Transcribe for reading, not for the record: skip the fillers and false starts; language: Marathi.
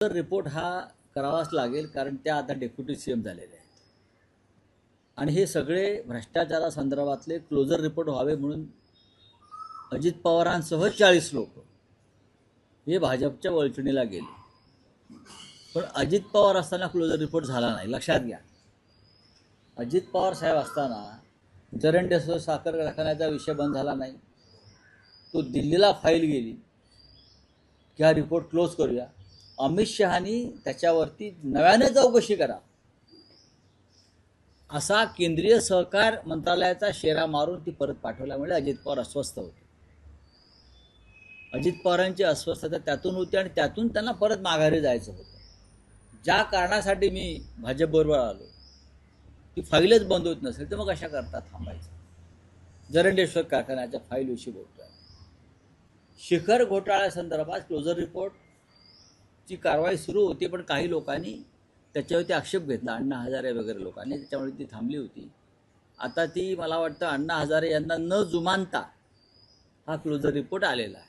तर रिपोर्ट हा करावाच लागेल, कारण त्या आता डेप्युटी सीएम झालेले आहेत आणि हे सगळे भ्रष्टाचारासंदर्भातले क्लोजर रिपोर्ट व्हावे म्हणून अजित पवारांसह 40 लोक हे भाजपच्या वळचणीला गेले. पण अजित पवार असताना क्लोजर रिपोर्ट झाला नाही, लक्षात घ्या. अजित पवार साहेब असताना जरंडेसह साखर कारखान्याचा विषय बंद झाला नाही. तो दिल्लीला फाईल गेली की हा रिपोर्ट क्लोज करूया. अमित शहानी त्याच्यावरती नव्याने चौकशी करा असा केंद्रीय सहकार मंत्रालयाचा शेरा मारून ती परत पाठवल्यामुळे अजित पवार अस्वस्थ होते. अजित पवारांची अस्वस्थता त्यातून होती आणि त्यातून त्यांना परत माघारी जायचं होतं. ज्या कारणासाठी मी भाजपबरोबर आलो ती फाईलच बंद होत नसेल तर मग कशा करता थांबायचं. जरंडेश्वर कारखान्याच्या फाईलविषयी बोलतोय. शिखर घोटाळ्यासंदर्भात क्लोजर रिपोर्टची कारवाई सुरू होती, पण काही लोकांनी त्याच्यावरती आक्षेप घेतला. अण्णा हजारे वगैरे लोकांनी, त्याच्यामुळे ती थांबली होती. आता ती मला वाटतं अण्णा हजारे यांना न जुमानता हा क्लोजर रिपोर्ट आलेला आहे.